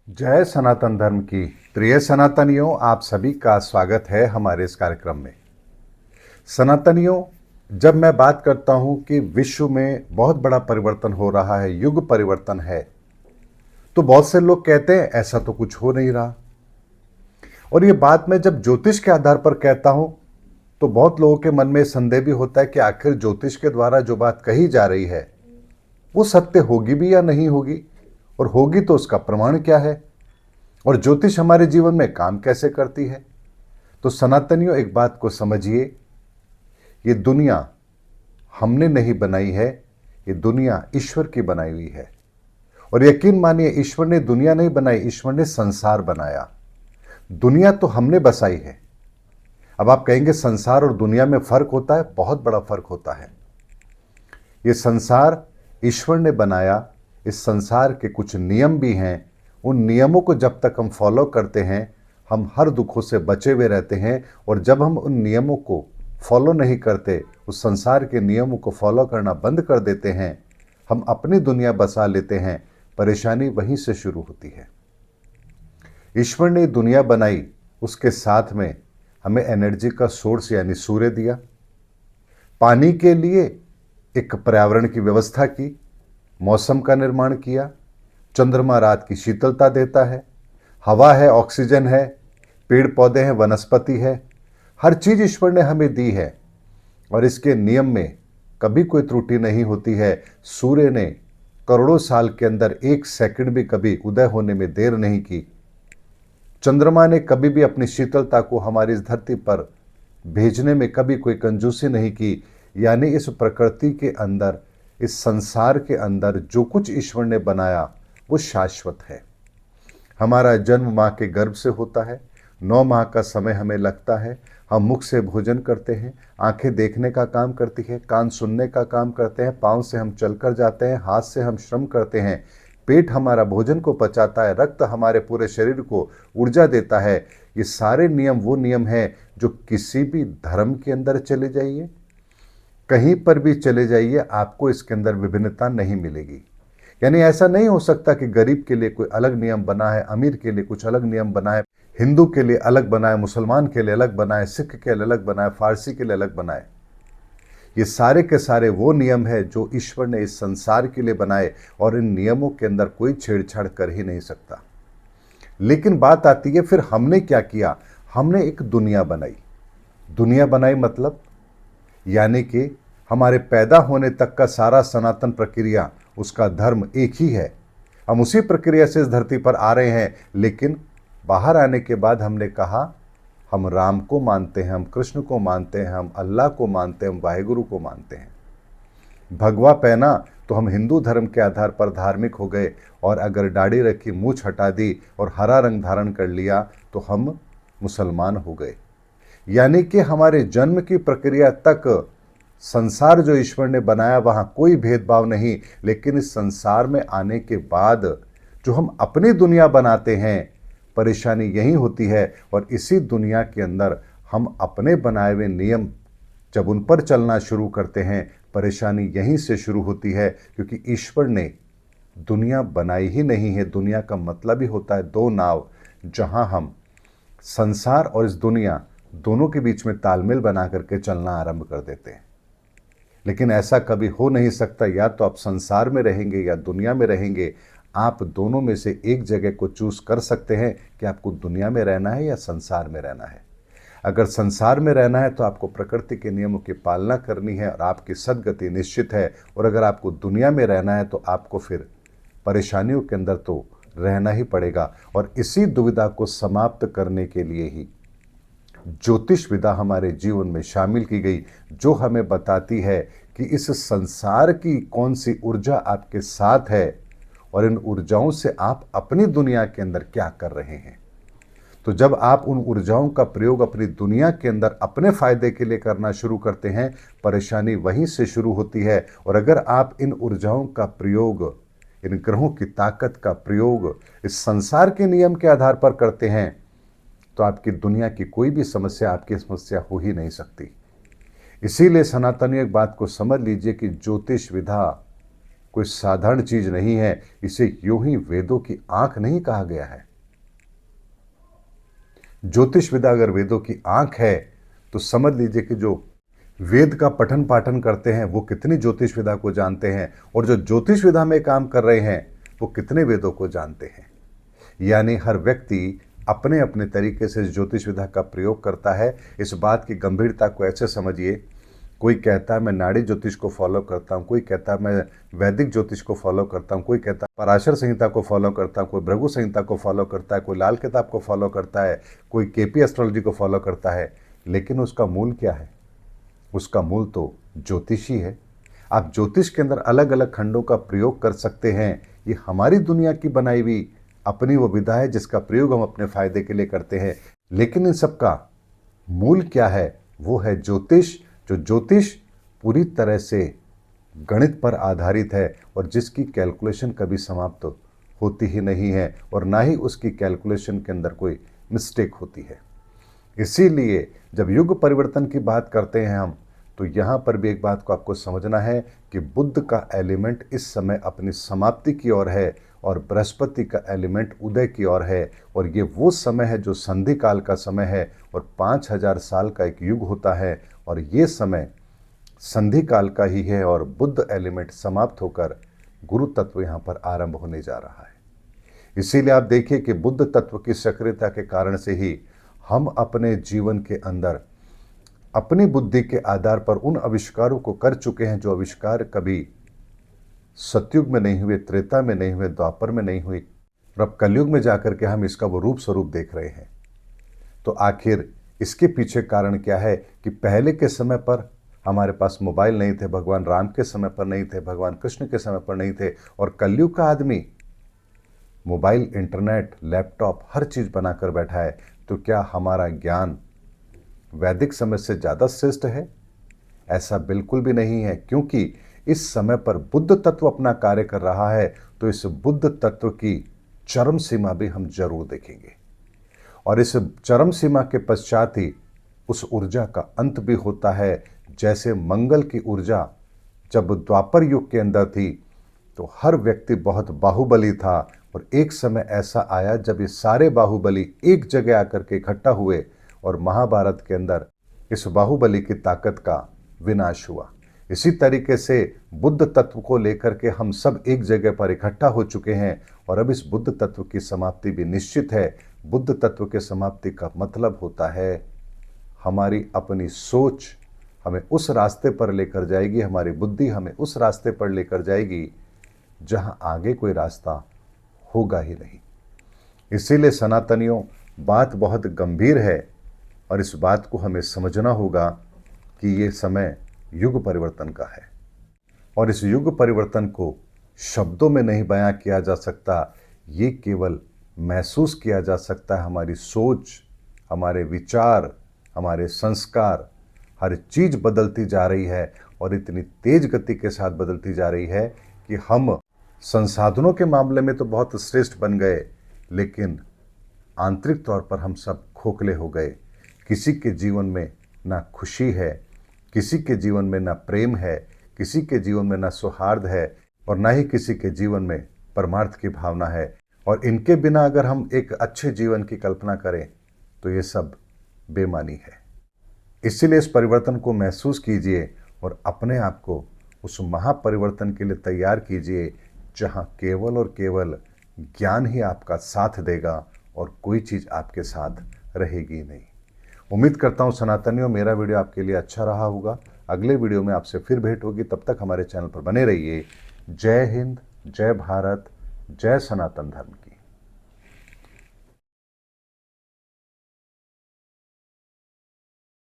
जय सनातन धर्म की प्रिय सनातनियों, आप सभी का स्वागत है हमारे इस कार्यक्रम में। सनातनियों, जब मैं बात करता हूं कि विश्व में बहुत बड़ा परिवर्तन हो रहा है, युग परिवर्तन है, तो बहुत से लोग कहते हैं ऐसा तो कुछ हो नहीं रहा। और ये बात मैं जब ज्योतिष के आधार पर कहता हूं तो बहुत लोगों के मन में संदेह भी होता है कि आखिर ज्योतिष के द्वारा जो बात कही जा रही है वो सत्य होगी भी या नहीं होगी, और होगी तो उसका प्रमाण क्या है, और ज्योतिष हमारे जीवन में काम कैसे करती है। तो सनातनियों, एक बात को समझिए, ये दुनिया हमने नहीं बनाई है, ये दुनिया ईश्वर की बनाई हुई है। और यकीन मानिए, ईश्वर ने दुनिया नहीं बनाई, ईश्वर ने संसार बनाया। दुनिया तो हमने बसाई है। अब आप कहेंगे संसार और दुनिया में फर्क होता है? बहुत बड़ा फर्क होता है। ये संसार ईश्वर ने बनाया, इस संसार के कुछ नियम भी हैं। उन नियमों को जब तक हम फॉलो करते हैं, हम हर दुखों से बचे हुए रहते हैं। और जब हम उन नियमों को फॉलो नहीं करते, उस संसार के नियमों को फॉलो करना बंद कर देते हैं, हम अपनी दुनिया बसा लेते हैं। परेशानी वहीं से शुरू होती है। ईश्वर ने दुनिया बनाई, उसके साथ में हमें एनर्जी का सोर्स यानी सूर्य दिया, पानी के लिए एक पर्यावरण की व्यवस्था की, मौसम का निर्माण किया, चंद्रमा रात की शीतलता देता है, हवा है, ऑक्सीजन है, पेड़ पौधे हैं, वनस्पति है, हर चीज ईश्वर ने हमें दी है। और इसके नियम में कभी कोई त्रुटि नहीं होती है। सूर्य ने करोड़ों साल के अंदर एक सेकंड भी कभी उदय होने में देर नहीं की। चंद्रमा ने कभी भी अपनी शीतलता को हमारी इस धरती पर भेजने में कभी कोई कंजूसी नहीं की। यानी इस प्रकृति के अंदर, इस संसार के अंदर जो कुछ ईश्वर ने बनाया वो शाश्वत है। हमारा जन्म माँ के गर्भ से होता है, 9 माह का समय हमें लगता है। हम मुख से भोजन करते हैं, आंखें देखने का काम करती है, कान सुनने का काम करते हैं, पाँव से हम चलकर जाते हैं, हाथ से हम श्रम करते हैं, पेट हमारा भोजन को पचाता है, रक्त हमारे पूरे शरीर को ऊर्जा देता है। ये सारे नियम वो नियम हैं जो किसी भी धर्म के अंदर चले जाइए, कहीं पर भी चले जाइए, आपको इसके अंदर विभिन्नता नहीं मिलेगी। यानी ऐसा नहीं हो सकता कि गरीब के लिए कोई अलग नियम बना है, अमीर के लिए कुछ अलग नियम बना है, हिंदू के लिए अलग बना है, मुसलमान के लिए अलग बना है, सिख के लिए अलग बना है, फारसी के लिए अलग बना है। ये सारे के सारे वो नियम है जो ईश्वर ने इस संसार के लिए बनाए, और इन नियमों के अंदर कोई छेड़छाड़ कर ही नहीं सकता। लेकिन बात आती है, फिर हमने क्या किया? हमने एक दुनिया बनाई। दुनिया बनाई मतलब यानी कि हमारे पैदा होने तक का सारा सनातन प्रक्रिया, उसका धर्म एक ही है। हम उसी प्रक्रिया से इस धरती पर आ रहे हैं। लेकिन बाहर आने के बाद हमने कहा, हम राम को मानते हैं, हम कृष्ण को मानते हैं, हम अल्लाह को मानते हैं, हम वाहेगुरु को मानते हैं। भगवा पहना तो हम हिंदू धर्म के आधार पर धार्मिक हो गए, और अगर दाढ़ी रखी, मूछ हटा दी और हरा रंग धारण कर लिया तो हम मुसलमान हो गए। यानी कि हमारे जन्म की प्रक्रिया तक संसार जो ईश्वर ने बनाया वहाँ कोई भेदभाव नहीं। लेकिन इस संसार में आने के बाद जो हम अपनी दुनिया बनाते हैं, परेशानी यही होती है। और इसी दुनिया के अंदर हम अपने बनाए हुए नियम जब उन पर चलना शुरू करते हैं, परेशानी यहीं से शुरू होती है। क्योंकि ईश्वर ने दुनिया बनाई ही नहीं है। दुनिया का मतलब ही होता है दो नाव, जहाँ हम संसार और इस दुनिया दोनों के बीच में तालमेल बना करके चलना आरंभ कर देते हैं। लेकिन ऐसा कभी हो नहीं सकता। या तो आप संसार में रहेंगे या दुनिया में रहेंगे। आप दोनों में से एक जगह को चूज कर सकते हैं कि आपको दुनिया में रहना है या संसार में रहना है। अगर संसार में रहना है तो आपको प्रकृति के नियमों की पालना करनी है और आपकी सद्गति निश्चित है। और अगर आपको दुनिया में रहना है तो आपको फिर परेशानियों के अंदर तो रहना ही पड़ेगा। और इसी दुविधा को समाप्त करने के लिए ही ज्योतिष विधा हमारे जीवन में शामिल की गई, जो हमें बताती है कि इस संसार की कौन सी ऊर्जा आपके साथ है और इन ऊर्जाओं से आप अपनी दुनिया के अंदर क्या कर रहे हैं। तो जब आप उन ऊर्जाओं का प्रयोग अपनी दुनिया के अंदर अपने फायदे के लिए करना शुरू करते हैं, परेशानी वहीं से शुरू होती है। और अगर आप इन ऊर्जाओं का प्रयोग, इन ग्रहों की ताकत का प्रयोग इस संसार के नियम के आधार पर करते हैं, तो आपकी दुनिया की कोई भी समस्या आपकी समस्या हो ही नहीं सकती। इसीलिए सनातनी एक बात को समझ लीजिए कि ज्योतिष विधा कोई साधारण चीज नहीं है। इसे यूं ही वेदों की आंख नहीं कहा गया है। ज्योतिष विद्या अगर वेदों की आंख है तो समझ लीजिए कि जो वेद का पठन पाठन करते हैं वो कितनी ज्योतिष विद्या को जानते हैं, और जो ज्योतिष विद्या में काम कर रहे हैं वो कितने वेदों को जानते हैं। यानी हर व्यक्ति अपने अपने तरीके से ज्योतिष विद्या का प्रयोग करता है। इस बात की गंभीरता को ऐसे समझिए, कोई कहता है मैं नाड़ी ज्योतिष को फॉलो करता हूँ, कोई कहता है मैं वैदिक ज्योतिष को फॉलो करता हूँ, कोई कहता है पराशर संहिता को फॉलो करता हूँ, कोई भृगु संहिता को फॉलो करता है, कोई लाल किताब को फॉलो करता है, कोई केपी एस्ट्रोलॉजी को फॉलो करता है। लेकिन उसका मूल क्या है? उसका मूल तो ज्योतिष ही है। आप ज्योतिष के अंदर अलग अलग खंडों का प्रयोग कर सकते हैं। ये हमारी दुनिया की बनाई हुई अपनी वो विधा है जिसका प्रयोग हम अपने फायदे के लिए करते हैं। लेकिन इन सब का मूल क्या है? वो है ज्योतिष। जो ज्योतिष पूरी तरह से गणित पर आधारित है और जिसकी कैलकुलेशन कभी समाप्त होती ही नहीं है, और ना ही उसकी कैलकुलेशन के अंदर कोई मिस्टेक होती है। इसीलिए जब युग परिवर्तन की बात करते हैं हम, तो यहाँ पर भी एक बात को आपको समझना है कि बुध का एलिमेंट इस समय अपनी समाप्ति की ओर है और बृहस्पति का एलिमेंट उदय की ओर है। और ये वो समय है जो संधि काल का समय है और 5000 साल का एक युग होता है, और ये समय संधि काल का ही है। और बुध एलिमेंट समाप्त होकर गुरु तत्व यहाँ पर आरंभ होने जा रहा है। इसीलिए आप देखिए कि बुध तत्व की सक्रियता के कारण से ही हम अपने जीवन के अंदर अपनी बुद्धि के आधार पर उन आविष्कारों को कर चुके हैं जो आविष्कार कभी सतयुग में नहीं हुए, त्रेता में नहीं हुए, द्वापर में नहीं हुई, और अब कलयुग में जाकर के हम इसका वो रूप स्वरूप देख रहे हैं। तो आखिर इसके पीछे कारण क्या है कि पहले के समय पर हमारे पास मोबाइल नहीं थे, भगवान राम के समय पर नहीं थे, भगवान कृष्ण के समय पर नहीं थे, और कलयुग का आदमी मोबाइल, इंटरनेट, लैपटॉप हर चीज बनाकर बैठा है। तो क्या हमारा ज्ञान वैदिक समय से ज़्यादा श्रेष्ठ है? ऐसा बिल्कुल भी नहीं है, क्योंकि इस समय पर बुद्ध तत्व अपना कार्य कर रहा है। तो इस बुद्ध तत्व की चरम सीमा भी हम जरूर देखेंगे, और इस चरम सीमा के पश्चात ही उस ऊर्जा का अंत भी होता है। जैसे मंगल की ऊर्जा जब द्वापर युग के अंदर थी तो हर व्यक्ति बहुत बाहुबली था, और एक समय ऐसा आया जब ये सारे बाहुबली एक जगह आकर के इकट्ठा हुए और महाभारत के अंदर इस बाहुबली की ताकत का विनाश हुआ। इसी तरीके से बुद्ध तत्व को लेकर के हम सब एक जगह पर इकट्ठा हो चुके हैं, और अब इस बुद्ध तत्व की समाप्ति भी निश्चित है। बुद्ध तत्व के समाप्ति का मतलब होता है हमारी अपनी सोच हमें उस रास्ते पर लेकर जाएगी, हमारी बुद्धि हमें उस रास्ते पर लेकर जाएगी जहां आगे कोई रास्ता होगा ही नहीं। इसीलिए सनातनियों, बात बहुत गंभीर है, और इस बात को हमें समझना होगा कि ये समय युग परिवर्तन का है, और इस युग परिवर्तन को शब्दों में नहीं बयां किया जा सकता। ये केवल महसूस किया जा सकता है। हमारी सोच, हमारे विचार, हमारे संस्कार, हर चीज बदलती जा रही है, और इतनी तेज गति के साथ बदलती जा रही है कि हम संसाधनों के मामले में तो बहुत श्रेष्ठ बन गए, लेकिन आंतरिक तौर पर हम सब खोखले हो गए। किसी के जीवन में ना खुशी है, किसी के जीवन में ना प्रेम है, किसी के जीवन में ना सौहार्द है, और ना ही किसी के जीवन में परमार्थ की भावना है। और इनके बिना अगर हम एक अच्छे जीवन की कल्पना करें तो ये सब बेमानी है। इसीलिए इस परिवर्तन को महसूस कीजिए और अपने आप को उस महापरिवर्तन के लिए तैयार कीजिए जहां केवल और केवल ज्ञान ही आपका साथ देगा और कोई चीज़ आपके साथ रहेगी नहीं। उम्मीद करता हूं सनातनियों, मेरा वीडियो आपके लिए अच्छा रहा होगा। अगले वीडियो में आपसे फिर भेंट होगी, तब तक हमारे चैनल पर बने रहिए। जय हिंद, जय भारत, जय सनातन धर्म की।